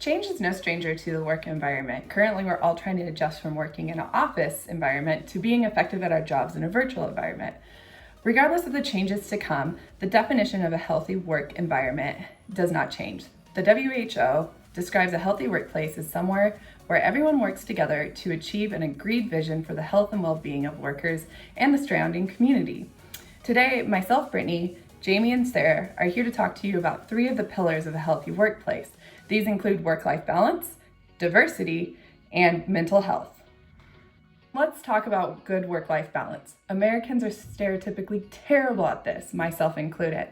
Change is no stranger to the work environment. Currently, we're all trying to adjust from working in an office environment to being effective at our jobs in a virtual environment. Regardless of the changes to come, the definition of a healthy work environment does not change. The WHO describes a healthy workplace as somewhere where everyone works together to achieve an agreed vision for the health and well-being of workers and the surrounding community. Today, myself, Brittany, Jamie, and Sarah are here to talk to you about 3 of the pillars of a healthy workplace. These include work-life balance, diversity, and mental health. Let's talk about good work-life balance. Americans are stereotypically terrible at this, myself included.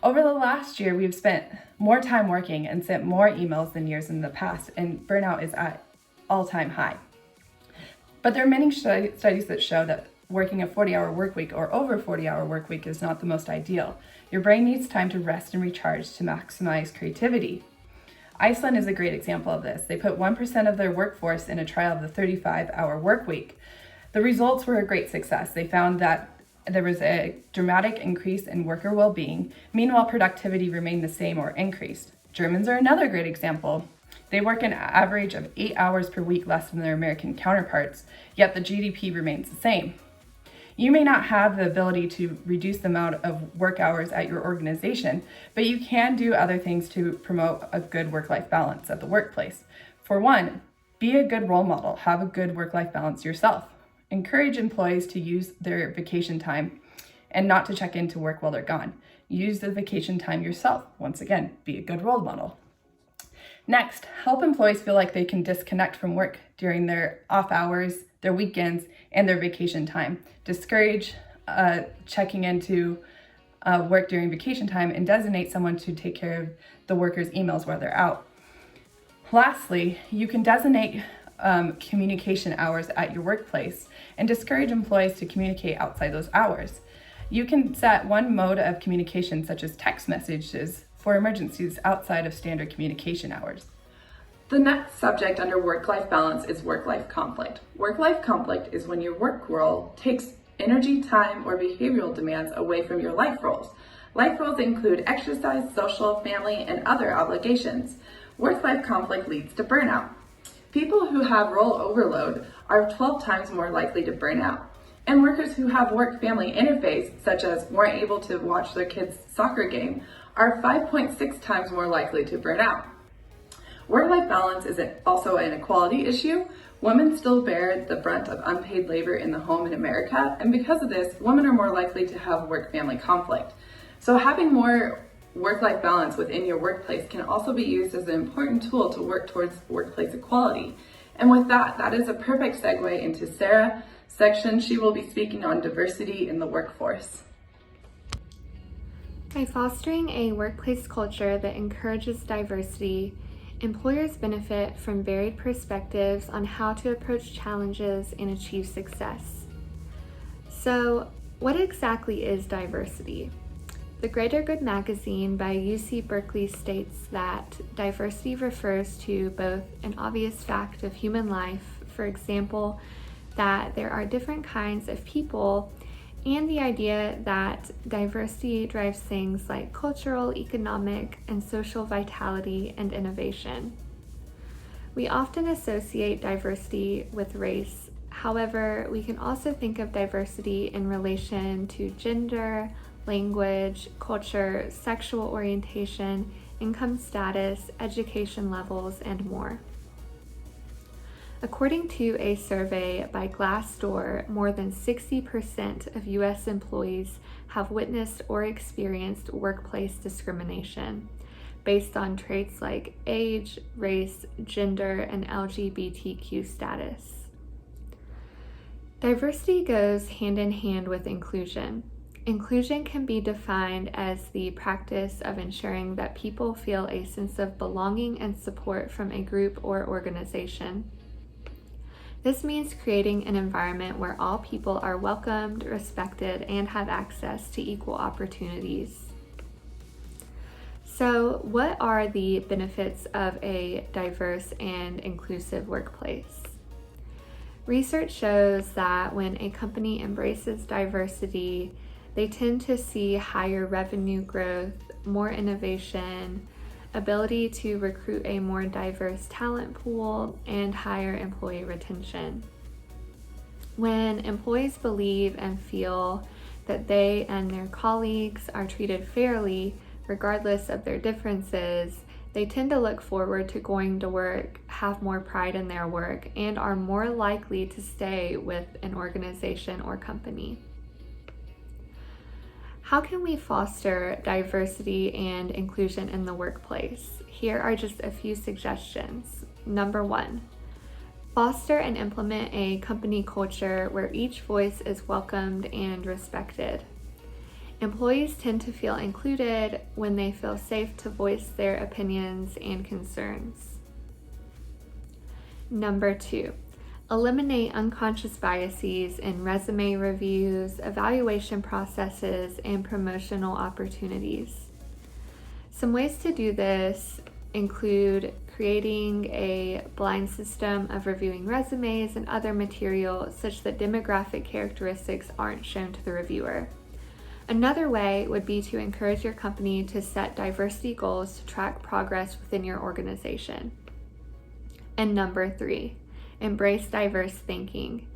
Over the last year, we've spent more time working and sent more emails than years in the past, and burnout is at all-time high. But there are many studies that show that working a 40-hour work week or over 40-hour work week is not the most ideal. Your brain needs time to rest and recharge to maximize creativity. Iceland is a great example of this. They put 1% of their workforce in a trial of the 35-hour work week. The results were a great success. They found that there was a dramatic increase in worker well-being. Meanwhile, productivity remained the same or increased. Germans are another great example. They work an average of 8 hours per week less than their American counterparts, yet the GDP remains the same. You may not have the ability to reduce the amount of work hours at your organization, but you can do other things to promote a good work-life balance at the workplace. For one, be a good role model. Have a good work-life balance yourself. Encourage employees to use their vacation time and not to check into work while they're gone. Use the vacation time yourself. Once again, be a good role model. Next, help employees feel like they can disconnect from work during their off hours, their weekends, and their vacation time. Discourage checking into work during vacation time and designate someone to take care of the workers' emails while they're out. Lastly, you can designate communication hours at your workplace and discourage employees to communicate outside those hours. You can set one mode of communication, such as text messages, for emergencies outside of standard communication hours. The next subject under work-life balance is work-life conflict. Work-life conflict is when your work role takes energy, time, or behavioral demands away from your life roles. Life roles include exercise, social, family, and other obligations. Work-life conflict leads to burnout. People who have role overload are 12 times more likely to burn out. And workers who have work-family interface, such as weren't able to watch their kids' soccer game, are 5.6 times more likely to burn out. Work-life balance is also an equality issue. Women still bear the brunt of unpaid labor in the home in America, and because of this, women are more likely to have work-family conflict. So having more work-life balance within your workplace can also be used as an important tool to work towards workplace equality. And with that, that is a perfect segue into Sarah's section. She will be speaking on diversity in the workforce. By fostering a workplace culture that encourages diversity, employers benefit from varied perspectives on how to approach challenges and achieve success. So, what exactly is diversity? The Greater Good magazine by UC Berkeley states that diversity refers to both an obvious fact of human life, for example, that there are different kinds of people, and the idea that diversity drives things like cultural, economic, and social vitality and innovation. We often associate diversity with race. However, we can also think of diversity in relation to gender, language, culture, sexual orientation, income status, education levels, and more. According to a survey by Glassdoor, more than 60% of U.S. employees have witnessed or experienced workplace discrimination based on traits like age, race, gender, and LGBTQ status. Diversity goes hand in hand with inclusion. Inclusion can be defined as the practice of ensuring that people feel a sense of belonging and support from a group or organization. This means creating an environment where all people are welcomed, respected, and have access to equal opportunities. So, what are the benefits of a diverse and inclusive workplace? Research shows that when a company embraces diversity, they tend to see higher revenue growth, more innovation, ability to recruit a more diverse talent pool, and higher employee retention. When employees believe and feel that they and their colleagues are treated fairly, regardless of their differences, they tend to look forward to going to work, have more pride in their work, and are more likely to stay with an organization or company. How can we foster diversity and inclusion in the workplace? Here are just a few suggestions. Number 1, foster and implement a company culture where each voice is welcomed and respected. Employees tend to feel included when they feel safe to voice their opinions and concerns. Number 2, eliminate unconscious biases in resume reviews, evaluation processes, and promotional opportunities. Some ways to do this include creating a blind system of reviewing resumes and other material such that demographic characteristics aren't shown to the reviewer. Another way would be to encourage your company to set diversity goals to track progress within your organization. And number 3, embrace diverse thinking.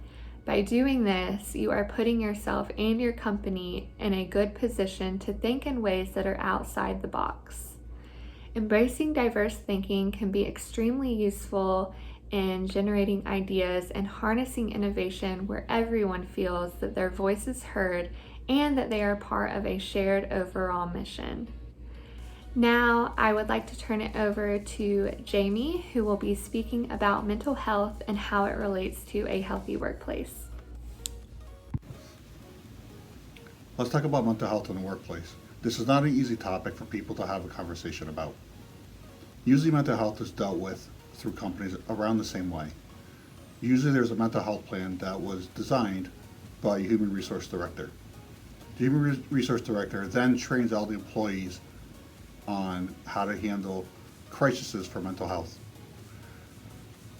By doing this, you are putting yourself and your company in a good position to think in ways that are outside the box. Embracing diverse thinking can be extremely useful in generating ideas and harnessing innovation where everyone feels that their voice is heard and that they are part of a shared overall mission. Now, I would like to turn it over to Jamie, who will be speaking about mental health and how it relates to a healthy workplace. Let's talk about mental health in the workplace. This is not an easy topic for people to have a conversation about. Usually mental health is dealt with through companies around the same way. Usually there's a mental health plan that was designed by a human resource director. The human resource director then trains all the employees on how to handle crises for mental health.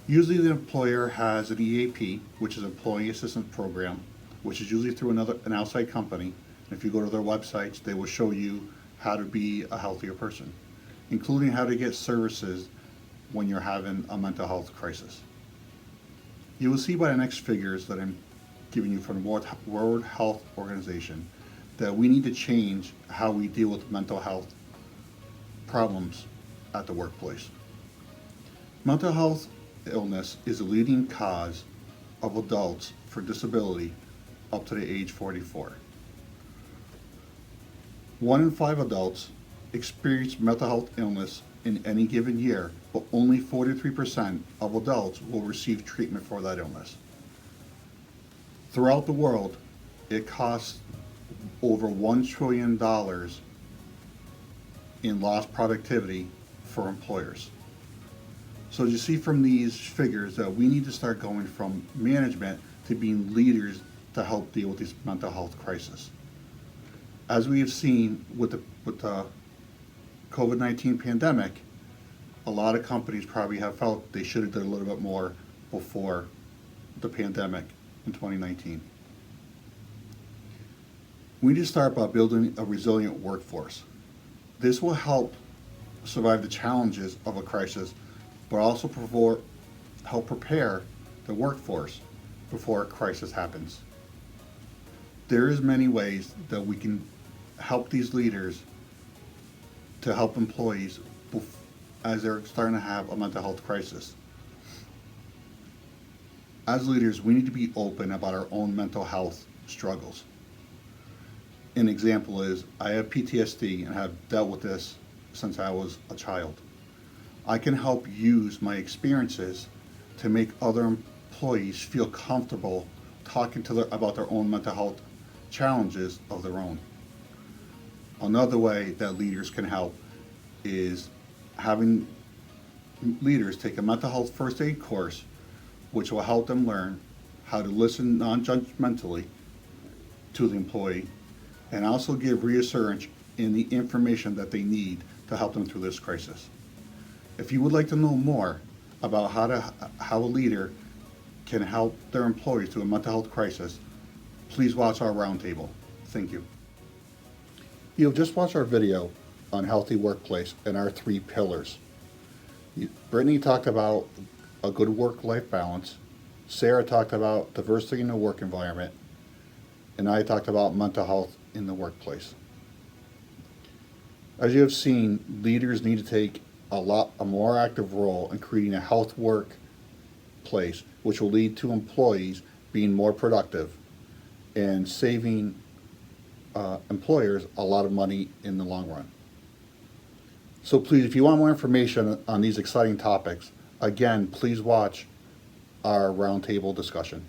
Usually the employer has an EAP, which is Employee Assistance Program, which is usually through an outside company. If you go to their websites, they will show you how to be a healthier person, including how to get services when you're having a mental health crisis. You will see by the next figures that I'm giving you from the World Health Organization that we need to change how we deal with mental health problems at the workplace. Mental health illness is the leading cause of adults for disability up to the age 44. 1 in 5 adults experience mental health illness in any given year, but only 43% of adults will receive treatment for that illness. Throughout the world, it costs over $1 trillion in lost productivity for employers. So you see from these figures that we need to start going from management to being leaders to help deal with these mental health crises. As we have seen with the COVID-19 pandemic, a lot of companies probably have felt they should have done a little bit more before the pandemic in 2019. We need to start by building a resilient workforce. This will help survive the challenges of a crisis, but also help prepare the workforce before a crisis happens. There is many ways that we can help these leaders to help employees as they're starting to have a mental health crisis. As leaders, we need to be open about our own mental health struggles. An example is, I have PTSD and have dealt with this since I was a child. I can help use my experiences to make other employees feel comfortable talking to about their own mental health challenges of their own. Another way that leaders can help is having leaders take a mental health first aid course, which will help them learn how to listen non-judgmentally to the employee and also give reassurance in the information that they need to help them through this crisis. If you would like to know more about how a leader can help their employees through a mental health crisis, please watch our roundtable. Thank you. You've just watched our video unhealthy workplace and our three pillars. Brittany talked about a good work-life balance. Sarah talked about diversity in the work environment. And I talked about mental health in the workplace. As you have seen, leaders need to take a more active role in creating a health workplace, which will lead to employees being more productive and saving employers a lot of money in the long run. So please, if you want more information on these exciting topics, again, please watch our roundtable discussion.